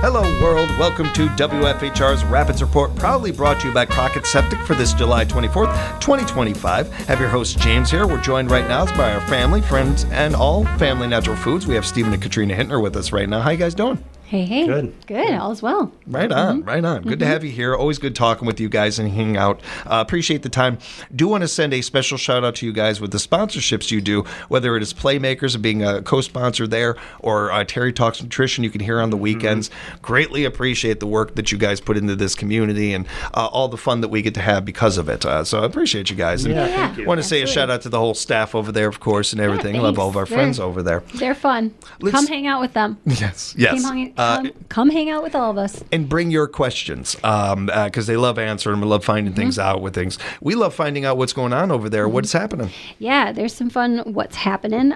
Hello, world. Welcome to WFHR's Rapids Report, proudly brought to you by Crockett Septic for this July 24th, 2025. Have your host, James, here. We're joined right now by our family, friends, and all family natural foods. We have Stephen and Katrina Hintner with us right now. How you guys doing? Hey. Good. All is well. Right on. Good to have you here. Always good talking with you guys and hanging out. Appreciate the time. Do want to send a special shout out to you guys with the sponsorships you do, whether it is Playmakers and being a co-sponsor there or Terry Talks Nutrition you can hear on the weekends. Greatly appreciate the work that you guys put into this community and all the fun that we get to have because of it. So I appreciate you guys. And Thank you. Want to say a shout out to the whole staff over there, of course, and everything. Love all of our friends over there. They're fun. Come hang out with them. Yes. Come hang out with all of us. And bring your questions because they love answering them and love finding things out with things. We love finding out what's going on over there, what's happening. Yeah, there's some fun what's happening.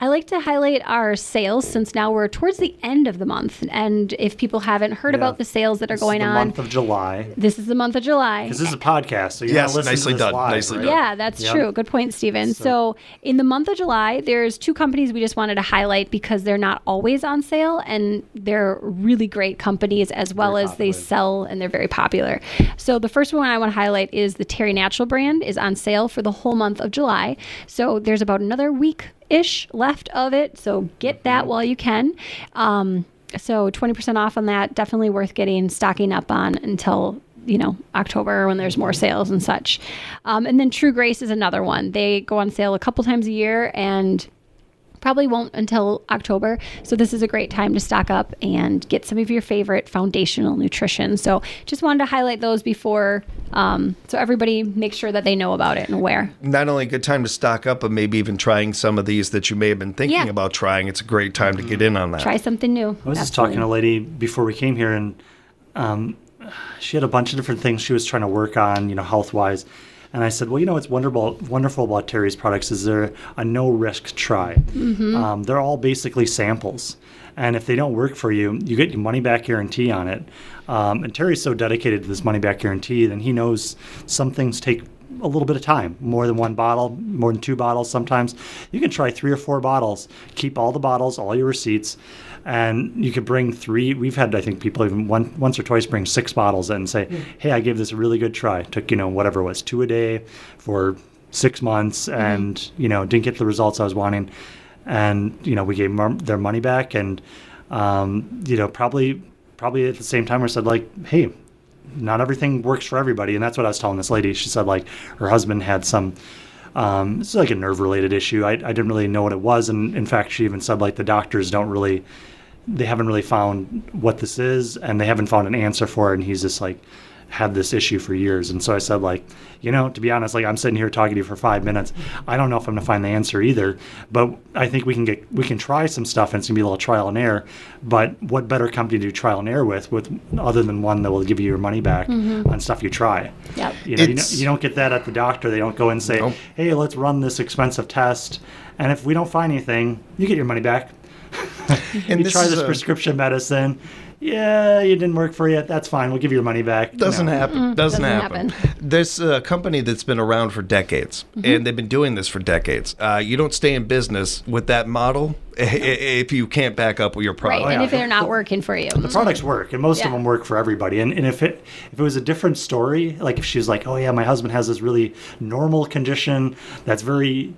I like to highlight our sales since now we're towards the end of the month. And if people haven't heard about the sales that are going on. This is the month of July. This is the month of July. Because this is a podcast, so you're not listening nicely to this done. live. Nicely right? done. Yeah, that's true. Good point, Stephen. So in the month of July, there's two companies we just wanted to highlight because they're not always on sale and they're really great companies as well as they sell and they're very popular. So the first one I want to highlight is the Terry Natural brand is on sale for the whole month of July. So there's about another week-ish left of it. So get that while you can. So 20% off on that. Definitely worth stocking up on until October when there's more sales and such. And then True Grace is another one. They go on sale a couple times a year and probably won't until October. So this is a great time to stock up and get some of your favorite foundational nutrition. So just wanted to highlight those before, so everybody makes sure that they know about it and aware. Not only a good time to stock up, but maybe even trying some of these that you may have been thinking about trying. It's a great time to get in on that. Try something new. I was just talking to a lady before we came here, and she had a bunch of different things she was trying to work on, health-wise. And I said, well, what's wonderful about Terry's products is they're a no-risk try. They're all basically samples. And if they don't work for you, you get your money-back guarantee on it. And Terry's so dedicated to this money-back guarantee, then he knows some things take a little bit of time, more than one bottle, more than 2 bottles sometimes. You can try 3 or 4 bottles, keep all the bottles, all your receipts, and you could bring 3. We've had, I think, people even once or twice bring 6 bottles in and say, hey, I gave this a really good try. Took, whatever it was, 2 a day for 6 months and, didn't get the results I was wanting. And, we gave them their money back and, probably at the same time I said, hey, not everything works for everybody. And that's what I was telling this lady. She said, her husband had some, it's like a nerve-related issue. I didn't really know what it was. And in fact, she even said, the doctors they haven't really found what this is, and they haven't found an answer for it. And he's just, had this issue for years. And so I said, to be honest, I'm sitting here talking to you for 5 minutes. I don't know if I'm going to find the answer either, but I think we can try some stuff, and it's going to be a little trial and error. But what better company to do trial and error with other than one that will give you your money back on stuff you try? Yep. You don't get that at the doctor. They don't go and say, hey, let's run this expensive test. And if we don't find anything, you get your money back. And you try this prescription medicine. Yeah, it didn't work for you. That's fine. We'll give you your money back. Doesn't happen. Doesn't happen. There's a company that's been around for decades, and they've been doing this for decades. You don't stay in business with that model if you can't back up with your product. Right, and if they're not working for you. The products work, and most of them work for everybody. And if it was a different story, if she was oh yeah, my husband has this really normal condition that's very,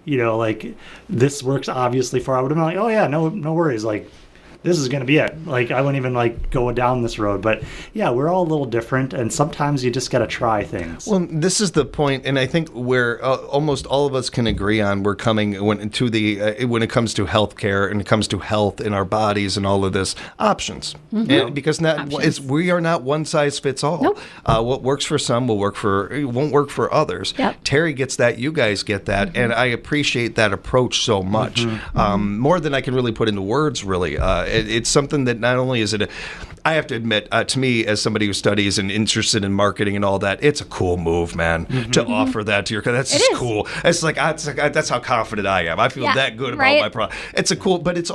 this works obviously for, I would have been oh yeah, no worries, this is going to be it. I wouldn't even go down this road. But yeah, we're all a little different, and sometimes you just got to try things. Well, this is the point, and I think where almost all of us can agree on we're coming when it comes to healthcare and it comes to health in our bodies and all of this, options. And because we are not one size fits all. Nope. What works for some won't work for others. Yep. Terry gets that, you guys get that, and I appreciate that approach so much. More than I can really put into words, really. It's something that not only is it I have to admit, to me, as somebody who studies and interested in marketing and all that, it's a cool move, man, to offer that to your customer. That's just cool. It's that's how confident I am. I feel that good about my product. It's a cool, but it's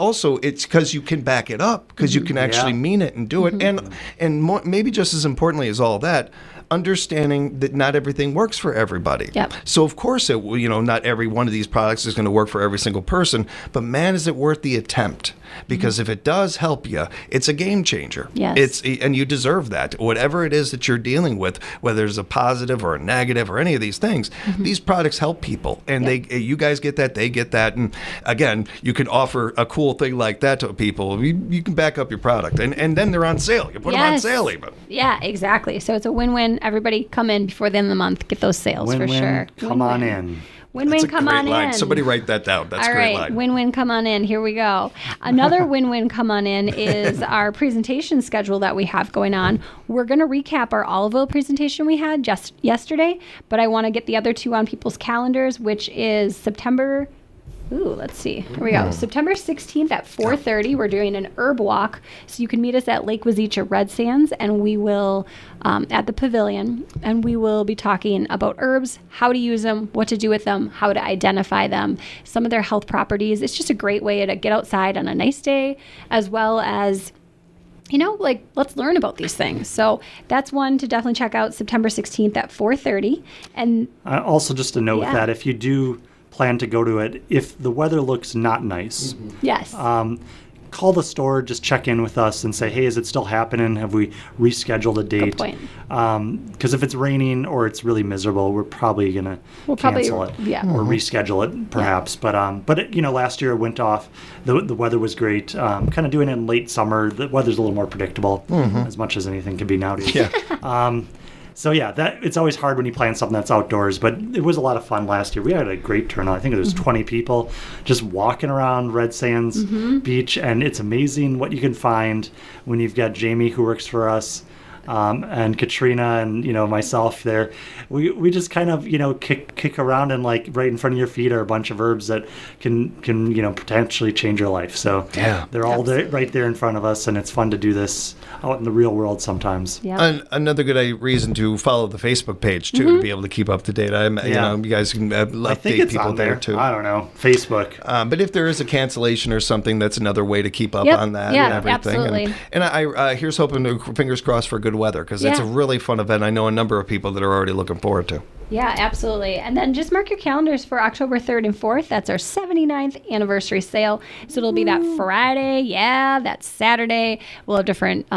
because you can back it up, because you can actually mean it and do it. And maybe just as importantly as all that, understanding that not everything works for everybody. Yep. So of course, not every one of these products is going to work for every single person, but man, is it worth the attempt? Because if it does help you, it's a game changer. Yes. And you deserve that. Whatever it is that you're dealing with, whether it's a positive or a negative or any of these things, these products help people. And you guys get that, they get that. And again, you can offer a cool thing like that to people. You can back up your product. And then they're on sale. You put them on sale even. Yeah, exactly. So it's a win-win. Everybody come in before the end of the month, get those sales for sure. Come on in. Win-win, come on in. Somebody write that down. That's a great line. Win-win, come on in. Here we go. Another win-win, come on in is our presentation schedule that we have going on. We're going to recap our olive oil presentation we had just yesterday, but I want to get the other two on people's calendars, which is September... let's see. Here we go. September 16th at 4:30, we're doing an herb walk. So you can meet us at Lake Wazeecha Red Sands, and we will, at the pavilion, and we will be talking about herbs, how to use them, what to do with them, how to identify them, some of their health properties. It's just a great way to get outside on a nice day, as well as let's learn about these things. So that's one to definitely check out, September 16th at 4:30. And also just to note that if you do plan to go to it, if the weather looks not nice, yes, call the store, just check in with us and say, hey, is it still happening? Have we rescheduled a date? Good point. Because if it's raining or it's really miserable, we're probably going to cancel it or reschedule it perhaps. Yeah. But last year it went off. The weather was great. Kind of doing it in late summer. The weather's a little more predictable, as much as anything can be nowadays. Yeah. So it's always hard when you plan something that's outdoors, but it was a lot of fun last year. We had a great turnout. I think there was 20 people just walking around Red Sands Beach, and it's amazing what you can find when you've got Jamie who works for us. And Katrina and myself there, we just kind of kick around, and like right in front of your feet are a bunch of herbs that can potentially change your life. So they're all right there in front of us, and it's fun to do this out in the real world sometimes. Yeah. Another good reason to follow the Facebook page too, to be able to keep up to date. You guys can update people there too. I don't know, Facebook. But if there is a cancellation or something, that's another way to keep up on that and everything. Absolutely. And I here's hoping, fingers crossed for good weather, because it's a really fun event. I know a number of people that are already looking forward to. Yeah, absolutely. And then just mark your calendars for October 3rd and 4th. That's our 79th anniversary sale. So it'll be that Friday. Yeah, that Saturday. We'll have different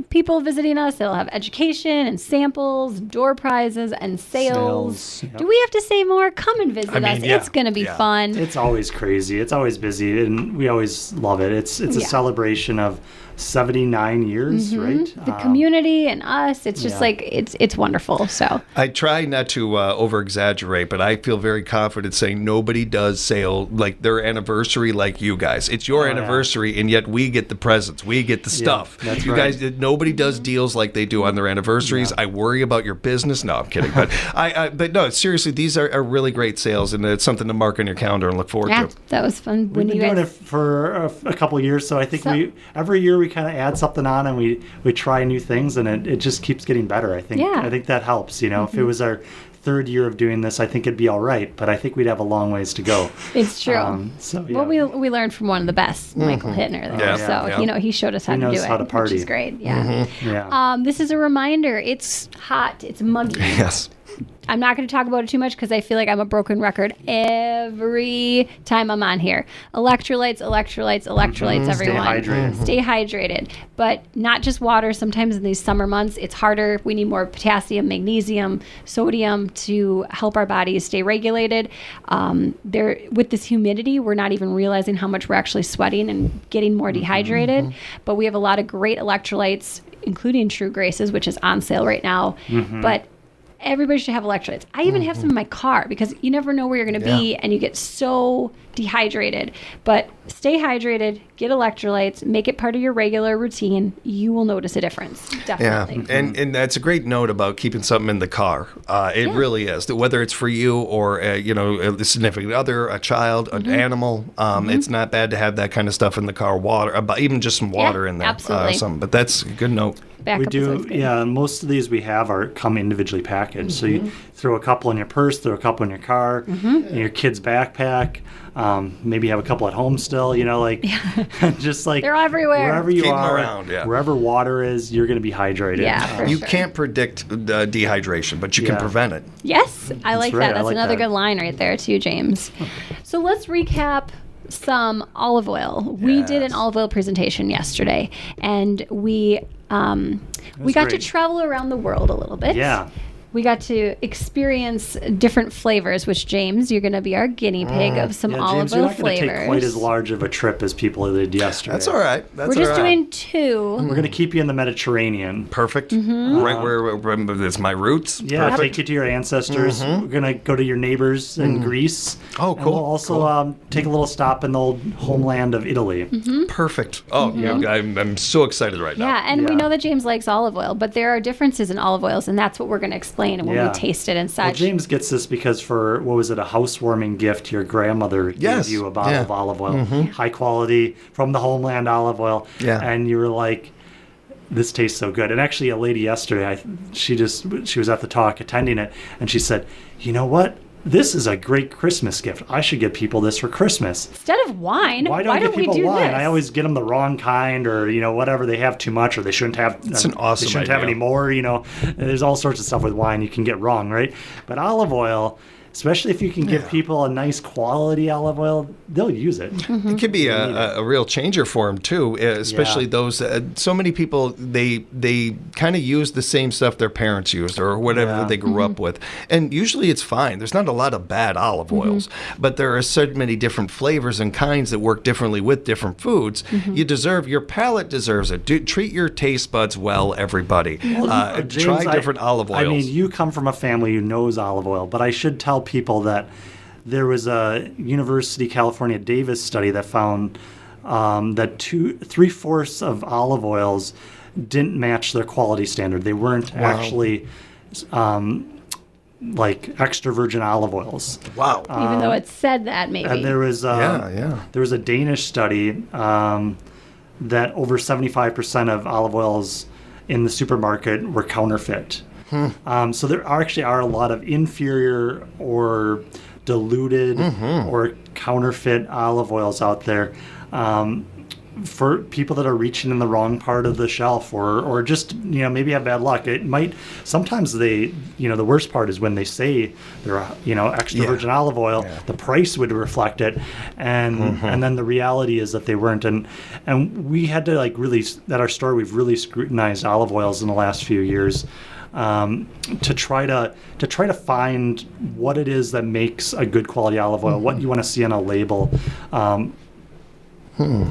people visiting us. They'll have education and samples, door prizes, and sales. Yep. Do we have to say more? Come and visit us. Yeah. It's going to be fun. It's always crazy. It's always busy, and we always love it. It's a celebration of 79 years, right? The community and us, it's just like, it's wonderful. So I try not to over-exaggerate, but I feel very confident saying nobody does sale like their anniversary like you guys. It's your anniversary, and yet we get the presents. We get the stuff. That's you right. guys, nobody does deals like they do on their anniversaries. I worry about your business. No, I'm kidding. But but no, seriously, these are really great sales, and it's something to mark on your calendar and look forward to. That was fun. We've been doing it for a couple of years, so I think every year we kind of add something on, and we try new things, and it just keeps getting better. I think that helps. If it was our third year of doing this, I think it'd be all right, but I think we'd have a long ways to go. It's true. Well, we learned from one of the best, Michael Hittner. There. He showed us how to do it. He knows how to party. Which is great. Yeah. This is a reminder. It's hot. It's muggy. Yes. I'm not going to talk about it too much because I feel like I'm a broken record every time I'm on here. Electrolytes, everyone. Stay hydrated. But not just water. Sometimes in these summer months, it's harder. We need more potassium, magnesium, sodium to help our bodies stay regulated. With this humidity, we're not even realizing how much we're actually sweating and getting more dehydrated. But we have a lot of great electrolytes, including True Graces, which is on sale right now. But everybody should have electrolytes. I even have some in my car because you never know where you're going to be and you get so dehydrated. But stay hydrated, get electrolytes, make it part of your regular routine. You will notice a difference. Definitely. Yeah, and that's a great note about keeping something in the car. It really is. Whether it's for you or a significant other, a child, an animal, it's not bad to have that kind of stuff in the car. Water, even just some water in there. Absolutely. But that's a good note. backup We is always do, good. yeah. And most of these we have come individually packaged. So you throw a couple in your purse, throw a couple in your car, in your kid's backpack. Maybe have a couple at home still. Just like They're everywhere. wherever you Keep 'em are, around, yeah. wherever water is, you're going to be hydrated. Yeah, for You sure. can't predict dehydration, but you can Yeah. prevent it. Yes, I like right, that. I That's like another that. good line right there too, James. So let's recap some olive oil. We did an Yes. olive oil presentation yesterday, and we got to great. travel around the world a little bit. Yeah. We got to experience different flavors, which James, you're going to be our guinea pig of some Yeah, olive James, you're oil not going to flavors. take quite as large of a trip as people did yesterday. That's all right. That's We're just all right. doing two. We're going to keep you in the Mediterranean. Perfect. Mm-hmm. Right where it's my roots. Yeah, Perfect. take you to your ancestors. We're going to go to your neighbors in Greece. Oh, And cool, we'll also take a little stop in the old homeland of Italy. Perfect. Oh, yeah, I'm so excited right now. Yeah, and we Yeah. know that James likes olive oil, but there are differences in olive oils, and that's what we're going to explain when Yeah. we taste it and Well, such. James gets this because for, what was it, a housewarming gift, your grandmother Yes, gave you a bottle yeah. of olive oil. High quality, from the homeland olive oil. Yeah. And you were like, this tastes so good. And actually, a lady yesterday, she was at the talk attending it, and she said, you know what? This is a great Christmas gift. I should give people this for Christmas. Instead of wine, Why don't I give we people do wine? this? I always get them the wrong kind, or whatever, they have too much, or they shouldn't have. It's an awesome They shouldn't have idea. any more. There's all sorts of stuff with wine you can get wrong, right? But olive oil, especially if you can give people a nice quality olive oil, they'll use it. It could be a real changer for them too, especially Yeah. those. So many people they kind of use the same stuff their parents used or whatever Yeah. they grew up with, and usually it's fine. There's not a lot of bad olive oils, but there are so many different flavors and kinds that work differently with different foods. Your palate deserves it. Treat your taste buds well, everybody. James, Try different olive oils. I mean, you come from a family who knows olive oil, but I should tell people that there was a University of California Davis study that found that 3/4 of olive oils didn't match their quality standard. They weren't actually like extra virgin olive oils. Wow. Even though it said that, maybe. And there was there was a Danish study that over 75% of olive oils in the supermarket were counterfeit. So there are a lot of inferior or diluted or counterfeit olive oils out there for people that are reaching in the wrong part of the shelf or just maybe have bad luck. It might sometimes the worst part is when they say they're extra virgin olive oil, the price would reflect it, and then the reality is that they weren't. And we had to really at our store we've really scrutinized olive oils in the last few years. To try to find what it is that makes a good quality olive oil, what you want to see on a label.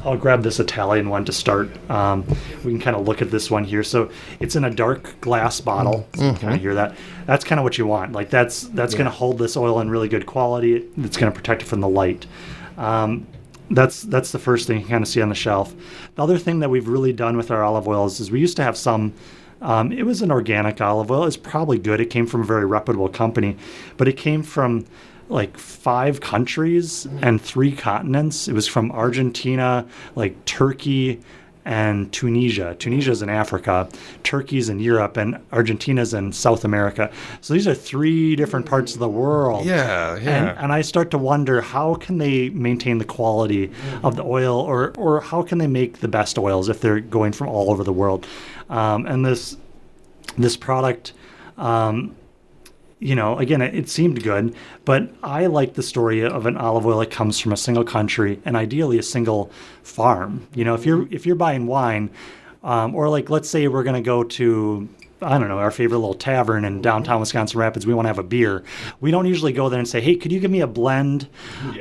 I'll grab this Italian one to start. We can kind of look at this one here. So it's in a dark glass bottle. So you can kind of hear that. That's kind of what you want. Like that's going to hold this oil in really good quality. It's going to protect it from the light. That's the first thing you kind of see on the shelf. The other thing that we've really done with our olive oils is we used to have some. It was an organic olive oil. It's probably good. It came from a very reputable company, but it came from like 5 countries and 3 continents. It was from Argentina, like Turkey, and Tunisia. Tunisia's in Africa, Turkey's in Europe, and Argentina's in South America. So these are 3 different parts of the world. Yeah. And I start to wonder, how can they maintain the quality of the oil, or how can they make the best oils if they're going from all over the world? And this product, again, it seemed good, but I like the story of an olive oil that comes from a single country and ideally a single farm. If you're buying wine, or like let's say we're going to go to, I don't know, our favorite little tavern in downtown Wisconsin Rapids, we want to have a beer. We don't usually go there and say, hey, could you give me a blend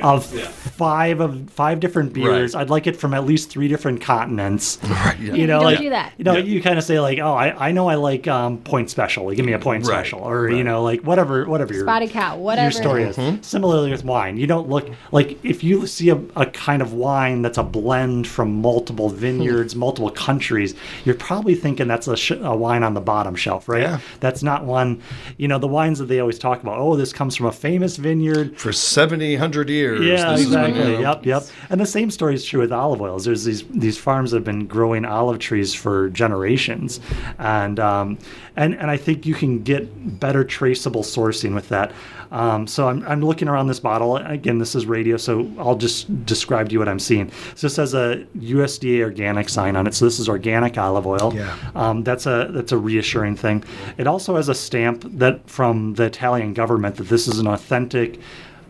of 5 different beers? Right. I'd like it from at least 3 different continents. Right. Yeah. You don't do that. You kind of say like, oh, I know I like Point Special. Like, give me a Point Right. Special, or like whatever your Spotted cow, whatever. your story is. Similarly with wine, you don't look like if you see a kind of wine that's a blend from multiple vineyards, multiple countries, you're probably thinking that's a wine on the bottom bottom shelf, right? Yeah. That's not one, the wines that they always talk about, oh, this comes from a famous vineyard. For 100 years. Yeah, this exactly. Has been, Yep. And the same story is true with olive oils. There's these farms that have been growing olive trees for generations. And I think you can get better traceable sourcing with that. So I'm looking around this bottle. Again, this is radio, so I'll just describe to you what I'm seeing. So this has a USDA organic sign on it. So this is organic olive oil. Yeah. That's a reassuring thing. It also has a stamp that from the Italian government that this is an authentic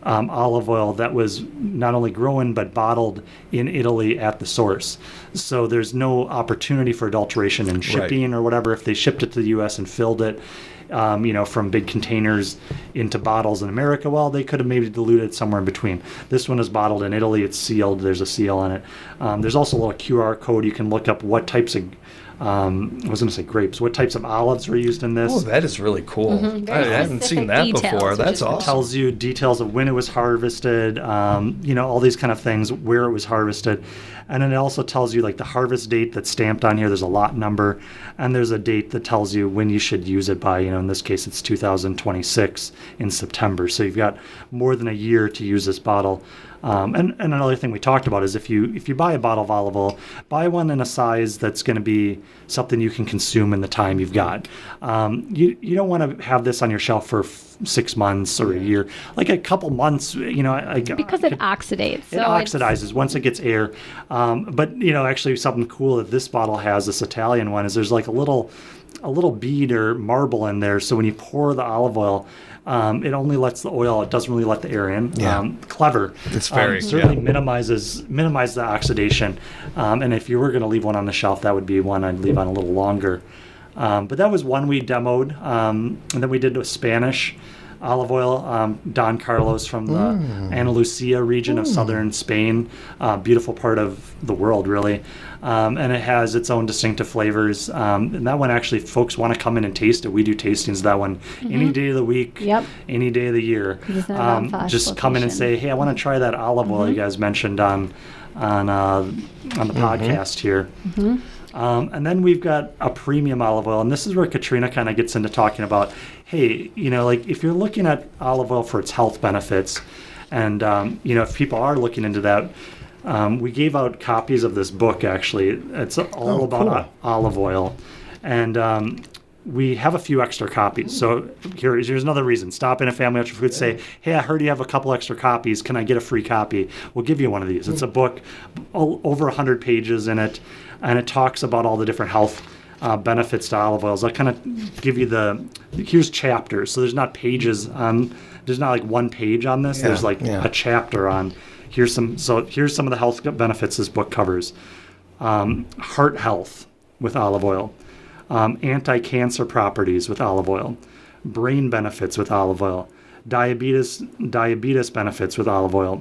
olive oil that was not only grown but bottled in Italy at the source. So there's no opportunity for adulteration in shipping or whatever. If they shipped it to the U.S. and filled it, from big containers into bottles in America, well, they could have maybe diluted somewhere in between. This one is bottled in Italy. It's sealed. There's a seal on it. There's also a little QR code. You can look up what types of I was going to say grapes. What types of olives were used in this? Oh, that is really cool. I haven't seen that details, before. which That's is cool. awesome. It tells you details of when it was harvested, all these kind of things, where it was harvested. And then it also tells you like the harvest date that's stamped on here. There's a lot number, and there's a date that tells you when you should use it by. In this case, it's 2026 in September. So you've got more than a year to use this bottle. And another thing we talked about is if you buy a bottle of olive oil, buy one in a size that's going to be something you can consume in the time you've got. You don't want to have this on your shelf for 6 months or a year, like a couple months. Because it oxidates. It oxidizes once it gets air. But actually something cool that this bottle has, this Italian one, is there's like a little bead or marble in there. So when you pour the olive oil, it only lets the oil. It doesn't really let the air in. Yeah. Clever. It's very certainly minimize the oxidation. And if you were going to leave one on the shelf, that would be one I'd leave on a little longer. But that was one we demoed, and then we did a Spanish olive oil. Don Carlos from the Andalusia region of southern Spain, beautiful part of the world, really. And it has its own distinctive flavors. And that one, actually, folks want to come in and taste it. We do tastings of that one any day of the week, any day of the year. Just come in and say, hey, I want to try that olive oil you guys mentioned on the podcast here. And then we've got a premium olive oil, and this is where Katrina kind of gets into talking about, hey, like if you're looking at olive oil for its health benefits, and if people are looking into that, we gave out copies of this book. Actually, it's all about olive oil, and we have a few extra copies. So here's another reason. Stop in a Family Ultra Foods, say, hey, I heard you have a couple extra copies. Can I get a free copy? We'll give you one of these. It's a book, over 100 pages in it, and it talks about all the different health benefits to olive oils. I'll kind of give you here's chapters. So there's not pages on, there's not like one page on this. There's like a chapter on, here's some of the health benefits this book covers. Heart health with olive oil. Anti-cancer properties with olive oil, brain benefits with olive oil, diabetes benefits with olive oil,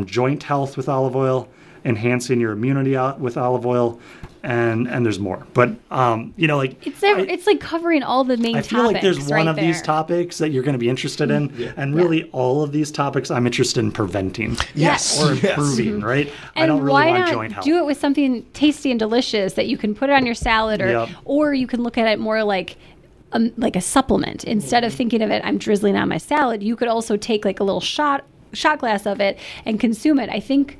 joint health with olive oil, enhancing your immunity with olive oil, and there's more. But it's like covering all the main topics. I feel like there's one of these there. topics that you're going to be interested in, and really all of these topics I'm interested in preventing. Yes. Or improving, right? And I don't really why want not joint health. do it with something tasty and delicious that you can put it on your salad, or you can look at it more like a supplement. Instead of thinking of it, I'm drizzling on my salad, you could also take like a little shot glass of it and consume it. I think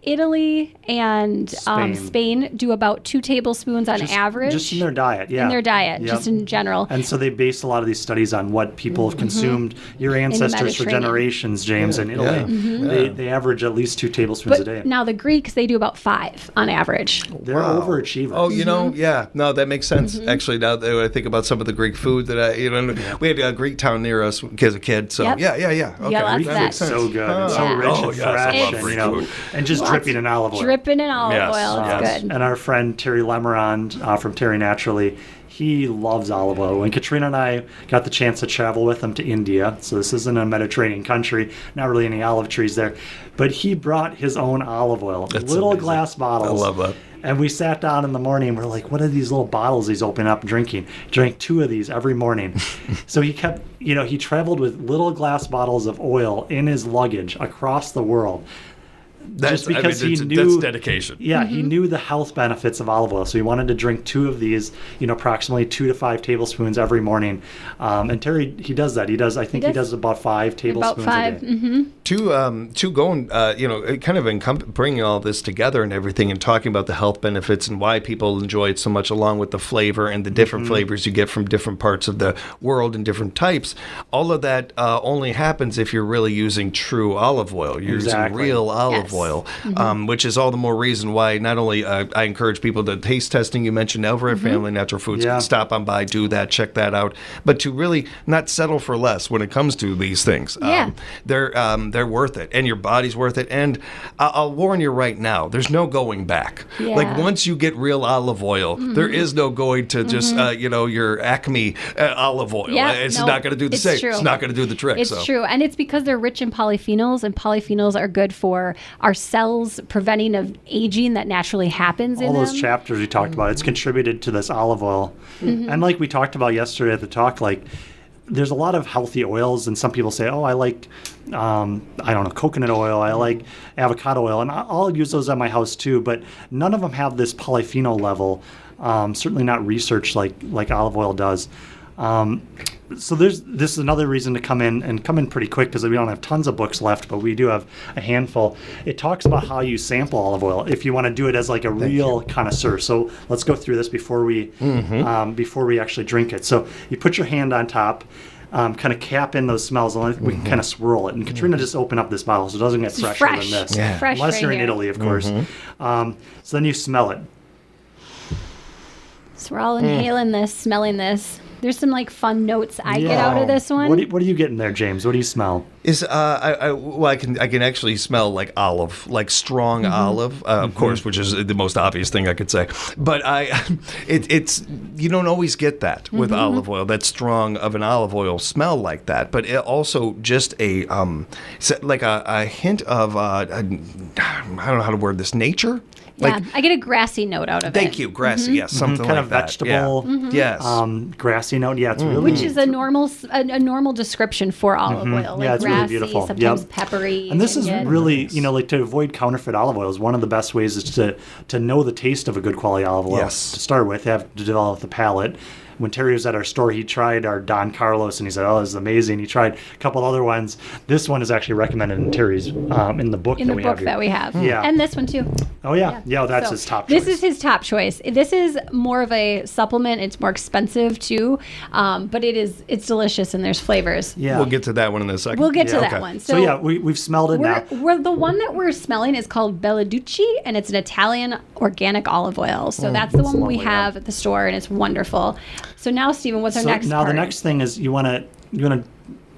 Italy and Spain do about 2 tablespoons on average. Just in their diet, In their diet, just in general. And so they base a lot of these studies on what people have consumed, your ancestors for generations, James, in Italy. They average at least 2 tablespoons a day. Now the Greeks, they do about 5 on average. They're overachievers. Oh, no, that makes sense. Actually, now that I think about some of the Greek food that we had a Greek town near us as a kid. So Yep. yeah. Okay, lots Greek of food that. makes sense. So good. And so rich and fresh. I love Greek food. And just dripping in olive oil. Dripping in olive oil. It's good. And our friend Terry Lemerand from Terry Naturally, he loves olive oil. When Katrina and I got the chance to travel with him to India, so this isn't a Mediterranean country, not really any olive trees there, but he brought his own olive oil, little amazing. glass bottles. I love that. And we sat down in the morning and we're like, what are these little bottles he's opening up and drinking? Drank 2 of these every morning. So he kept, he traveled with little glass bottles of oil in his luggage across the world. just because he knew that's dedication. Yeah, he knew the health benefits of olive oil, so he wanted to drink 2 of these, approximately 2 to 5 tablespoons every morning. And Terry, he does that. He does about 5 tablespoons About 5. a day. To go and kind of bringing all this together and everything, and talking about the health benefits and why people enjoy it so much, along with the flavor and the different flavors you get from different parts of the world and different types. All of that only happens if you're really using true olive oil. You're using real olive oil, which is all the more reason why not only I encourage people to taste testing. You mentioned over at Family Natural Foods. Stop on by, do that, check that out. But to really not settle for less when it comes to these things. They're worth it, and your body's worth it. And I'll warn you right now, there's no going back. Like once you get real olive oil, there is no going to just your Acme olive oil. It's not going to do the same. True. It's not going to do the trick. It's true, and it's because they're rich in polyphenols, and polyphenols are good for our cells, preventing of aging that naturally happens in them. All those chapters we talked about, it's contributed to this olive oil. And like we talked about yesterday at the talk, like there's a lot of healthy oils, and some people say, oh, I like, coconut oil, I like avocado oil, and I'll use those at my house too, but none of them have this polyphenol level, certainly not researched like olive oil does. So this is another reason to come in pretty quick, because we don't have tons of books left, but we do have a handful. It talks about how you sample olive oil if you want to do it as like a real connoisseur. So let's go through this before we actually drink it. So you put your hand on top, kind of cap in those smells, and we can kind of swirl it. And Katrina just opened up this bottle so it doesn't get fresher than this. Fresh Unless you're in here. Italy, of course. So then you smell it. So we're all inhaling this, smelling this. There's some like fun notes I get out of this one. What are you getting there, James? What do you smell? I can actually smell like olive, like strong olive, of course, which is the most obvious thing I could say. But it's you don't always get that with olive oil, that strong of an olive oil smell like that. But it also just a hint of I don't know how to word this, nature. Yeah, I get a grassy note out of it. Thank you, grassy. Yes, something kind like of that. vegetable. Yes. Grassy note. Yeah, it's really, which is a normal description for olive oil, like it's grassy, really beautiful. sometimes peppery. And this is really, like to avoid counterfeit olive oils, one of the best ways is to know the taste of a good quality olive oil. Yes. To start with, have to develop the palate. When Terry was at our store, he tried our Don Carlos, and he said, "Oh, this is amazing." He tried a couple other ones. This one is actually recommended in Terry's in the book that we have. Yeah, and this one too. Oh yeah, that's his top choice. This is his top choice. This is more of a supplement. It's more expensive too, but it's delicious and there's flavors. Yeah, we'll get to that one in a second. We'll get to that one. So yeah, we've smelled it now. The one that we're smelling is called Belladucci, and it's an Italian organic olive oil. So that's the one we have at the store, and it's wonderful. So now, Stephen, what's our next part? Now the next thing is you want to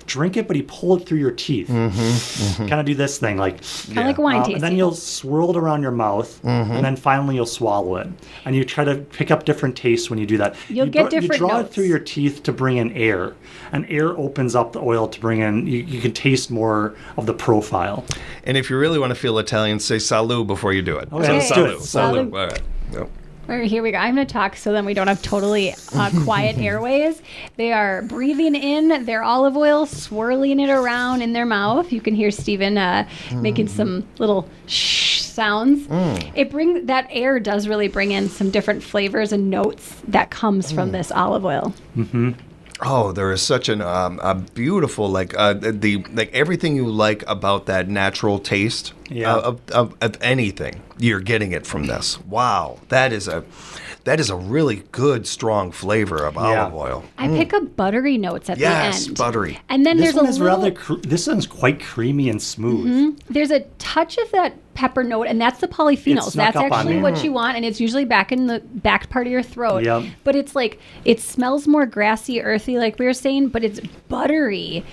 drink it, but you pull it through your teeth. Kind of do this thing, like like wine tasting. And then you'll swirl it around your mouth, and then finally you'll swallow it. And you try to pick up different tastes when you do that. You'll get different You draw notes. it through your teeth to bring in air, and air opens up the oil to bring in. You can taste more of the profile. And if you really want to feel Italian, say "salud" before you do it. Okay, let's do it. Salud. All right. Yep. All right, here we go. I'm going to talk so then we don't have totally quiet airways. They are breathing in their olive oil, swirling it around in their mouth. You can hear Stephen making some little shh sounds. That air does really bring in some different flavors and notes that comes from this olive oil. Oh, there is such a beautiful everything you like about that natural taste of anything. You're getting it from this. Wow, that is a really good, strong flavor of olive oil. I pick up buttery notes at the end. Yes, buttery. And then This there's this one's quite creamy and smooth. There's a touch of that pepper note, and that's the polyphenols. snuck That's up on actually me. what you want, and it's usually back in the back part of your throat. Yep. But it's like, it smells more grassy, earthy, like we were saying, but it's buttery.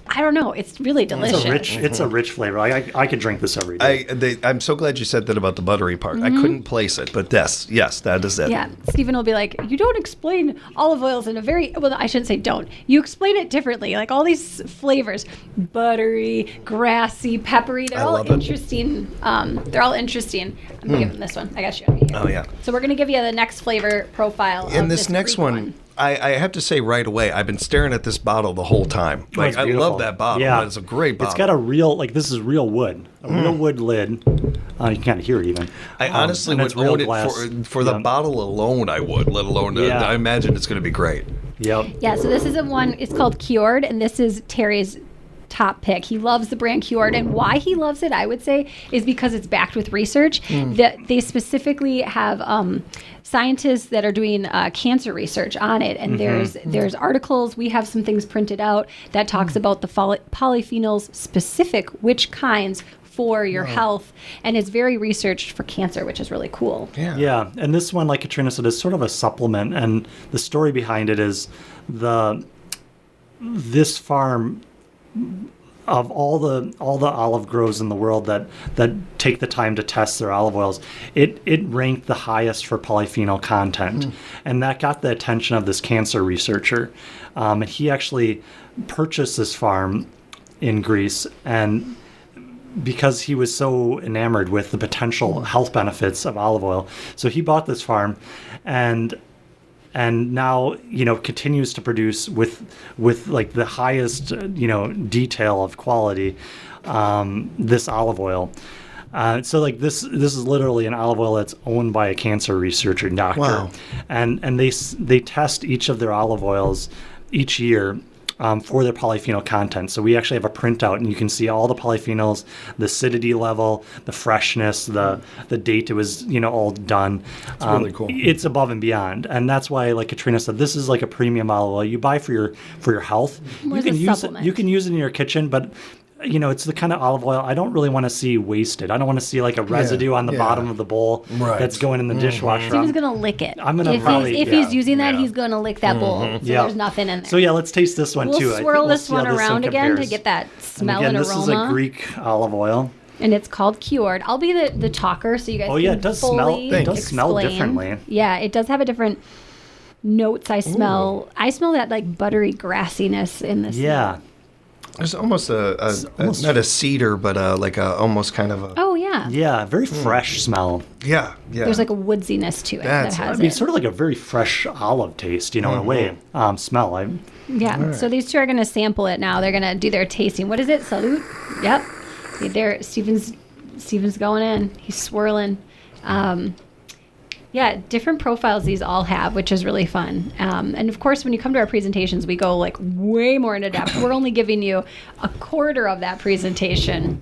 I don't know. It's really delicious. It's a rich flavor. I could drink this every day. I'm so glad you said that about the buttery part. I couldn't place it, but yes, that is it. Yeah, Stephen will be like, you don't explain olive oils in a I shouldn't say don't. You explain it differently. Like all these flavors, buttery, grassy, peppery, they're all interesting. They're all interesting. I'm going to give them this one. I got you. Oh, yeah. So we're going to give you the next flavor profile And of this next Greek one, I have to say right away, I've been staring at this bottle the whole time. It's I beautiful. love that bottle. Yeah. It's a great bottle. It's got a real, this is real wood. A real wood lid. You can kind of hear it even. I honestly and would it's real own it glass. for the bottle alone. I would, let alone. Yeah. I imagine it's going to be great. Yep. Yeah, so this is it's called Cured, and this is Terry's top pick. He loves the brand Cured, and why he loves it, I would say, is because it's backed with research. That they specifically have scientists that are doing cancer research on it, and there's articles. We have some things printed out that talks about the polyphenols specific, which kinds for your health, and it's very researched for cancer, which is really cool. Yeah, and this one, like Katrina said, is sort of a supplement, and the story behind it is this farm, of all the olive groves in the world that take the time to test their olive oils, it ranked the highest for polyphenol content, and that got the attention of this cancer researcher, and he actually purchased this farm in Greece, and because he was so enamored with the potential health benefits of olive oil, so he bought this farm, and now continues to produce with like the highest detail of quality this olive oil. So like this is literally an olive oil that's owned by a cancer researcher and doctor. Wow. And they test each of their olive oils each year for their polyphenol content. So we actually have a printout, and you can see all the polyphenols, the acidity level, the freshness, the date it was all done. It's really cool. It's above and beyond, and that's why, like Katrina said, this is like a premium olive oil you buy for your health. More You as a can use it. supplement. You can use it in your kitchen, but it's the kind of olive oil I don't really want to see wasted. I don't want to see like a residue on the bottom of the bowl that's going in the dishwasher. Steven's gonna lick it. I'm gonna if he's using that, he's gonna lick that bowl. So Yeah. there's nothing in there. So yeah, let's taste this one we'll too. I think swirl we'll this see how one around again to compares. get that smell and again, and this aroma. is a Greek olive oil. And it's called Cured. I'll be the talker, so you guys. Oh yeah, can it does fully smell. It does smell explain. differently. Yeah, it does have a different notes. I smell that like buttery grassiness in this. Yeah. There's almost almost- not a cedar, but like a almost kind of a Oh yeah. Yeah, very fresh smell. yeah. There's like a woodsiness to it That's- that has I mean, it. sort of like a very fresh olive taste, in a way. Smell. Yeah. So these two are going to sample it now. They're going to do their tasting. What is it? Salute. Yep. There. Steven's going in. He's swirling. Yeah, different profiles these all have, which is really fun. And of course, when you come to our presentations, we go like way more into depth. We're only giving you a quarter of that presentation.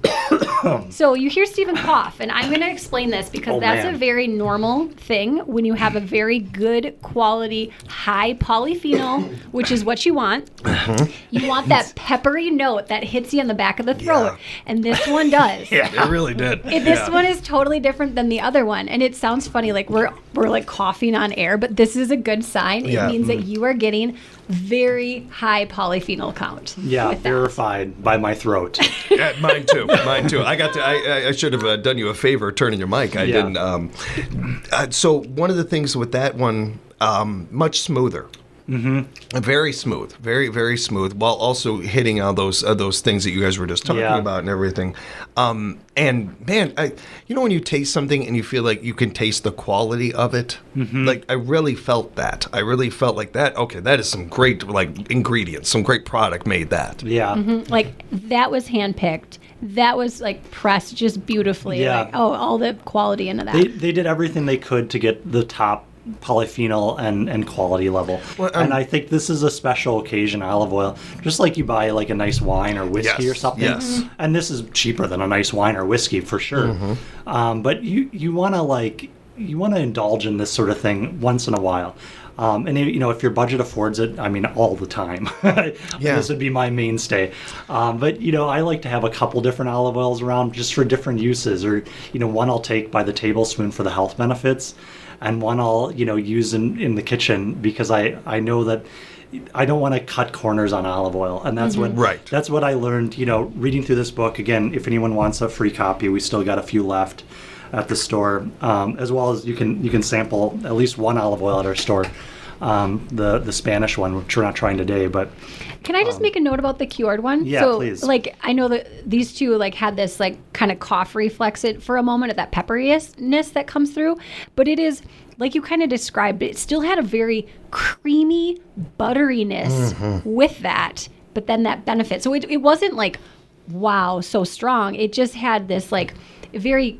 So you hear Steven cough, and I'm going to explain this because that's man. a very normal thing when you have a very good quality, high polyphenol, which is what you want. You want that peppery note that hits you in the back of the throat, Yeah. and this one does. It really did. This one is totally different than the other one, and it sounds funny, like we're like coughing on air, but this is a good sign. Yeah. It means that you are getting very high polyphenol count. Yeah, with that. verified by my throat. Yeah, mine too. I should have done you a favor turning your mic. I Yeah. didn't. So one of the things with that one, much smoother. Mm-hmm. Very smooth, very very smooth, while also hitting on those things that you guys were just talking Yeah. about and everything. And man, when you taste something and you feel like you can taste the quality of it, like I really felt that. I really felt like that. Okay, that is some great like ingredients, some great product made that. Yeah. Like that was handpicked. That was like pressed just beautifully. Yeah. Like, all the quality into that. They did everything they could to get the top polyphenol and quality level. Well, and I think this is a special occasion olive oil, just like you buy like a nice wine or whiskey Yes, or something. yes. And this is cheaper than a nice wine or whiskey for sure. But you want to indulge in this sort of thing once in a while. And if your budget affords it, I mean, all the time. Yeah. This would be my mainstay. But I like to have a couple different olive oils around just for different uses. Or one I'll take by the tablespoon for the health benefits, and one I'll use in the kitchen because I know that I don't want to cut corners on olive oil, and that's Right. that's what I learned. Reading through this book again. If anyone wants a free copy, we still got a few left at the store, as well as you can sample at least one olive oil at our store, the Spanish one, which we're not trying today, but Can I just make a note about the Cured one? Yeah, so, please. Like, I know that these two like had this like kind of cough reflex it for a moment at that pepperiness that comes through, but it is like you kind of described. It still had a very creamy butteriness with that, but then that benefit. So it wasn't like wow so strong. It just had this like very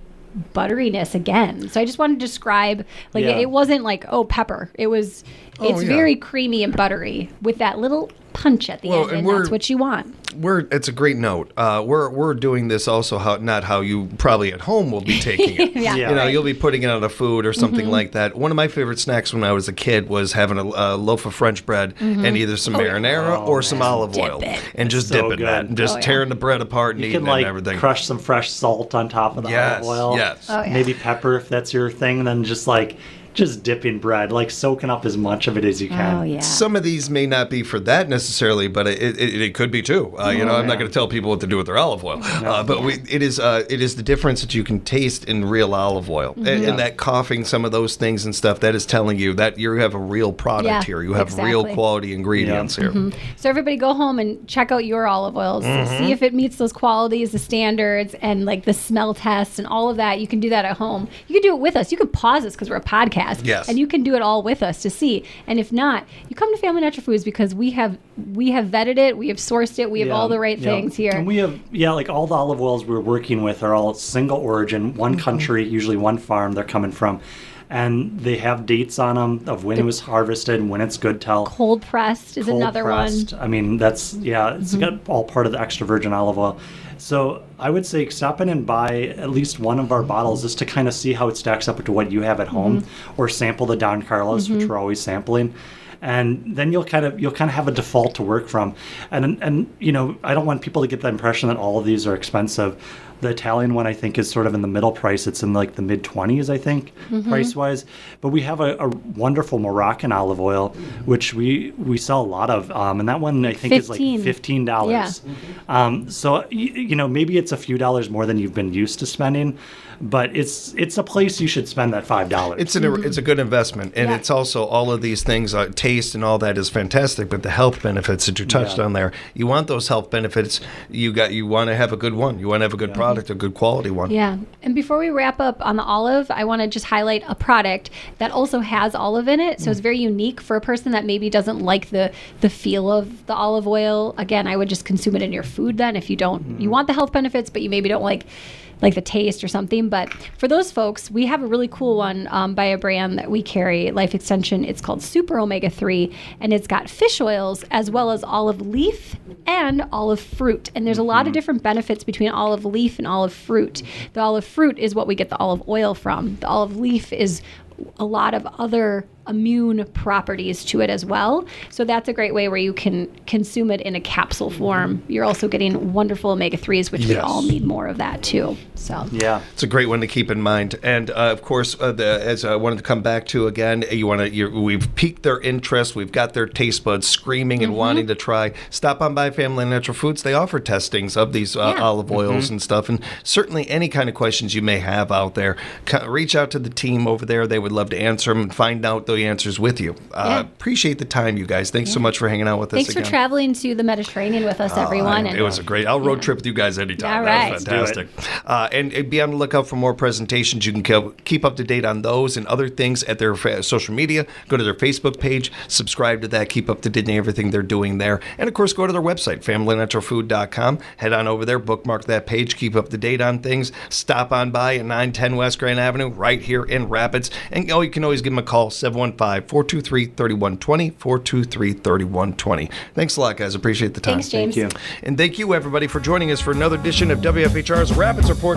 butteriness again. So I just wanted to describe, like, Yeah. it wasn't like, oh, pepper. It's very creamy and buttery with that little punch at the end, and that's what you want. It's a great note. We're doing this also not how you probably at home will be taking it. Yeah. Yeah. You know, Right. you'll be putting it on a food or something like that. One of my favorite snacks when I was a kid was having a loaf of French bread and either some marinara or some olive oil, Dip it. and just So dipping that, good. and just tearing the bread apart and You eating can it and like everything. crush some fresh salt on top of the olive oil. Yes. Oh, yeah. Maybe pepper if that's your thing. Then just dipping bread, like soaking up as much of it as you can. Oh, yeah. Some of these may not be for that necessarily, but it could be too. You know, I'm not going to tell people what to do with their olive oil, but it is the difference that you can taste in real olive oil, and that coughing, some of those things and stuff. That is telling you that you have a real product Yeah, here. You have real exactly. quality ingredients here. So everybody go home and check out your olive oils. See if it meets those qualities, the standards, and like the smell tests and all of that. You can do that at home. You can do it with us. You can pause this because we're a podcast. Yes. And you can do it all with us to see. And if not, you come to Family Natural Foods because we have vetted it, we have sourced it, we have all the right things here. And we have, like all the olive oils we're working with are all single origin, one country, usually one farm they're coming from. And they have dates on them of when it was harvested and when it's good till. Cold pressed is another Cold-pressed. one. I mean, that's, it's got all part of the extra virgin olive oil. So I would say stop in and buy at least one of our bottles just to kind of see how it stacks up to what you have at home, or sample the Don Carlos, which we're always sampling. And then you'll kind of have a default to work from. And you know, I don't want people to get the impression that all of these are expensive. The Italian one, I think, is sort of in the middle price. It's in like the mid-20s, I think, price-wise. But we have a wonderful Moroccan olive oil, which we sell a lot of. And that one, I think, is like $15. Yeah. So, you know, maybe it's a few dollars more than you've been used to spending. But it's a place you should spend that $5. It's a good investment, and it's also all of these things. Taste and all that is fantastic, but the health benefits that you touched on there, you want those health benefits. You want to have a good one. You want to have a good product, a good quality one. Yeah. And before we wrap up on the olive, I want to just highlight a product that also has olive in it. So it's very unique for a person that maybe doesn't like the feel of the olive oil. Again, I would just consume it in your food then if you don't. You want the health benefits, but you maybe don't like the taste or something. But for those folks, we have a really cool one by a brand that we carry, Life Extension. It's called Super Omega-3, and it's got fish oils as well as olive leaf and olive fruit. And there's a lot of different benefits between olive leaf and olive fruit. The olive fruit is what we get the olive oil from. The olive leaf is a lot of other immune properties to it as well. So that's a great way where you can consume it in a capsule form. You're also getting wonderful omega-3s, which we all need more of that too. So it's a great one to keep in mind. And of course, as I wanted to come back to again, we've piqued their interest. We've got their taste buds screaming and wanting to try. Stop on by Family Natural Foods. They offer testings of these olive oils and stuff. And certainly any kind of questions you may have out there, reach out to the team over there. They would love to answer them and find out the answers with you. Appreciate the time, you guys. Thanks so much for hanging out with us again. Thanks for traveling to the Mediterranean with us, everyone. It was a great. I'll road trip with you guys anytime. All That right. was fantastic. And be on the lookout for more presentations. You can keep up to date on those and other things at their social media. Go to their Facebook page, subscribe to that, keep up to date on everything they're doing there. And of course, go to their website, FamilyNaturalFood.com. Head on over there, bookmark that page, keep up to date on things. Stop on by at 910 West Grand Avenue, right here in Rapids. And you can always give them a call, 715-423-3120, 423-3120. Thanks a lot, guys. Appreciate the time. Thanks, James. Thank you. And thank you, everybody, for joining us for another edition of WFHR's Rapids Report.